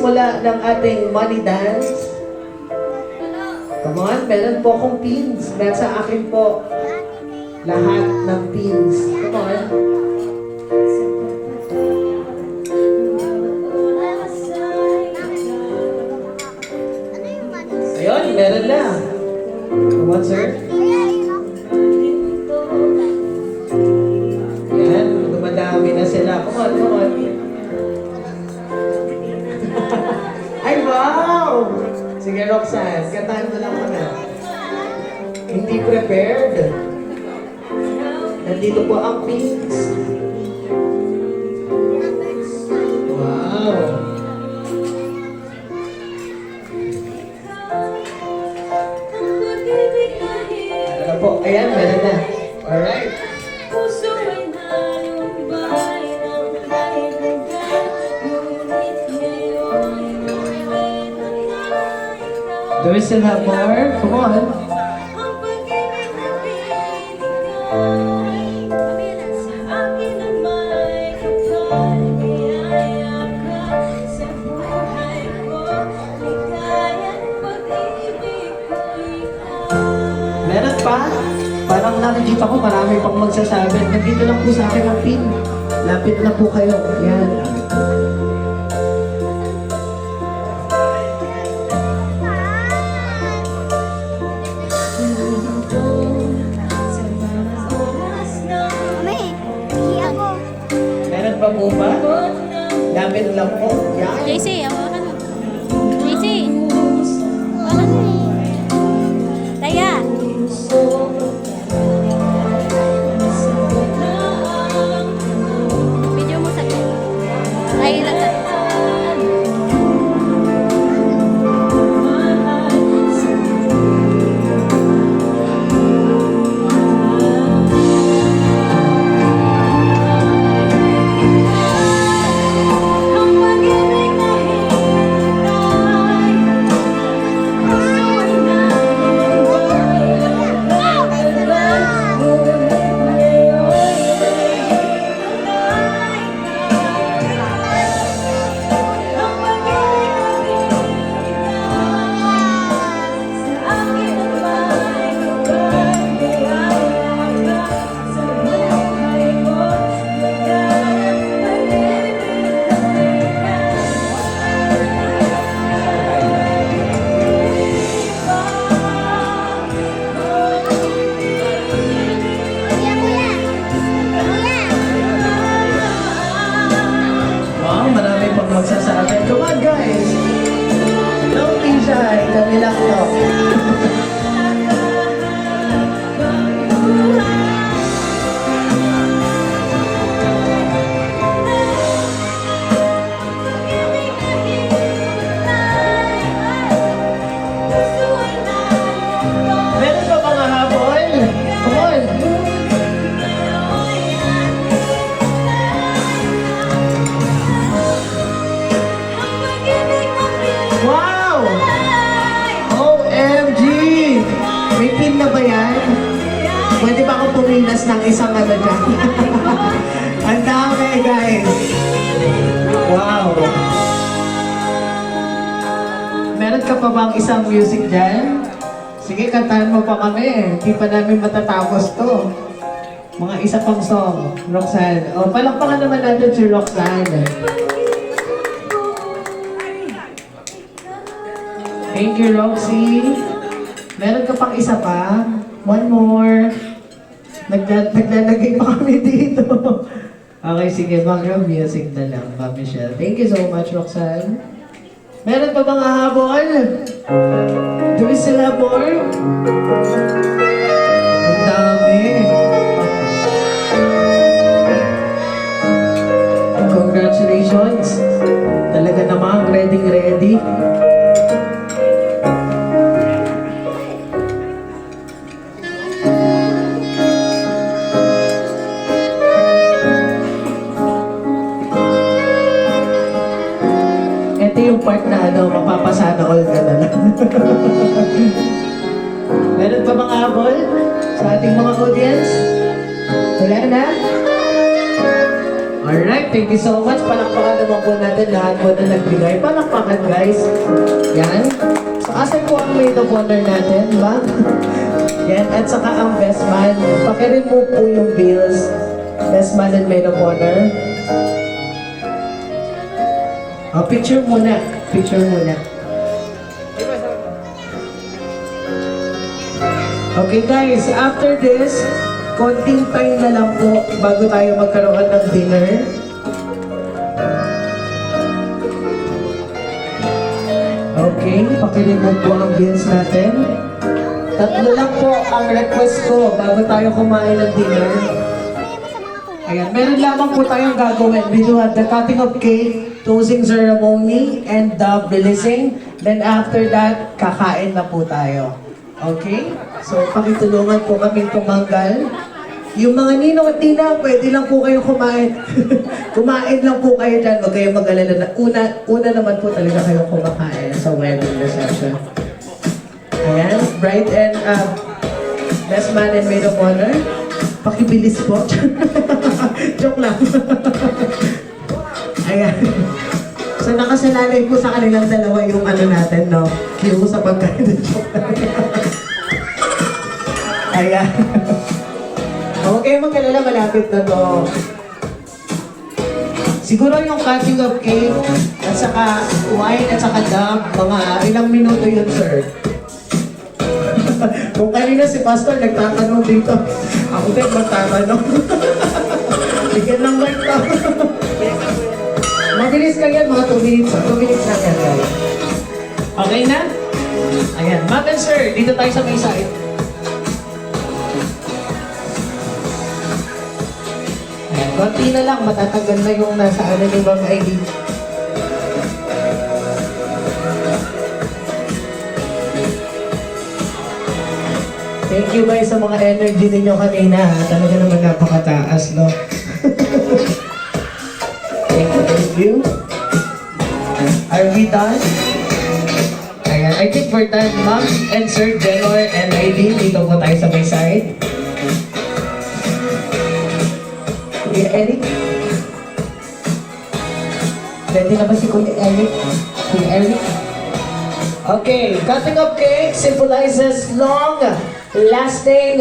magsisimula ng ating money dance. Come on, meron po akong pins. Nasa akin po lahat ng pins. Come on. Ayun, meron na. Come on, sir. Yan, dumadami na sila. Come on, come on. Ay, wow! Sige, Roxanne, kantahan mo lang muna. Hindi prepared. Nandito po ang pins. Wow! Ano po? Ayan, meron na. Alright. Do we still have more? Come on. Meron pa? Parang nakikita ko marami pang magsasabi. Nandito lang po sa akin ang pin. Lapit na po kayo. Yan. Meron pa po ba? Lapit lang po. Yan. JC, hawakan mo. JC! Hawakan mo eh. Taya! Video mo sa ay lang sa magsasabi. Come on, guys! Don't be shy. Kami lang to. Meron pa mga habol? Come on! Wow! OMG! May pin na ba yan? Pwede ba akong puminas ng isang ano dyan? Ang dami, guys! Wow! Meron ka pa bang isang music dyan? Sige, kantahan mo pa kami. Hindi pa namin matatapos to. Mga isa pang song. Roxanne. O, palakpakan naman natin si Roxanne. Thank you, Roxy. Meron ka pang isa pa? One more. Naglalagay pa kami dito. Okay, sige. Background music na lang, Ma'am Michelle. Thank you so much, Roxanne. Meron pa bang habol? Do we still have more? Ang dami. Congratulations. Talaga namang ready. Ito yung part na mapapasana all ka na lang. Meron pa mga habol sa ating mga audience? Wala na? Alright, thank you so much. Palakpakan naman po natin lahat po na nagbigay. Palakpakan guys. Yan. So, asan po ang maid of honor natin, ba? Yan, at saka ang best man. Paki-remove po yung bills. Best man and maid of honor. Oh, picture muna. Picture muna. Okay guys, after this, konting time na lang po bago tayo magkaroon ng dinner. Okay, pakiremove po ang bills natin. Tatlo lang po ang request ko bago tayo kumain ng dinner. Ayan, meron lamang po tayong gagawin. We do have the cutting of cake, closing ceremony, and the blessing. Then after that, kakain na po tayo. Okay? So, pakitulungan po kami tumanggal. Yung mga ninong at ninang, pwede lang po kayo kumain. Kumain lang po kayo dyan. Huwag kayong mag-alala na. Una naman po talaga kayo kumakain sa wedding reception. Ayan, bride and best man and maid of honor. Pakibilis po. Joke lang. Ayan. So nakasalalay po sa kanilang dalawa yung ano natin, no? Cue sa pagkain ng joke lang. Ayan. Huwag kayong mag-alala, malapit na to. Siguro yung cutting of cake, at saka wine, at saka dab, mga ilang minuto yun, sir. Kung kanina si Pastor nagtatanong dito, ako din magtatanong. Bigyan ng mic to. Mabilis lang yan, mga 2 minutes. 2 minutes lang yan, guys. Okay na? Ayan. Ma'am and sir, dito tayo sa may side. Ayan, konti na lang, matatagal na yung nasa ano ni Ma'am Aileen. Thank you guys sa mga energy ninyo kanina. Talaga naman napakataas, no? Thank you. Are we done? Ayan, I think we're done, Ma'am and Sir Jenor and Aileen. Dito po tayo sa may side. Kuya Eric? Ready na ba si Kuya Eric? Kuya Eric? Okay, cutting of cake symbolizes long lasting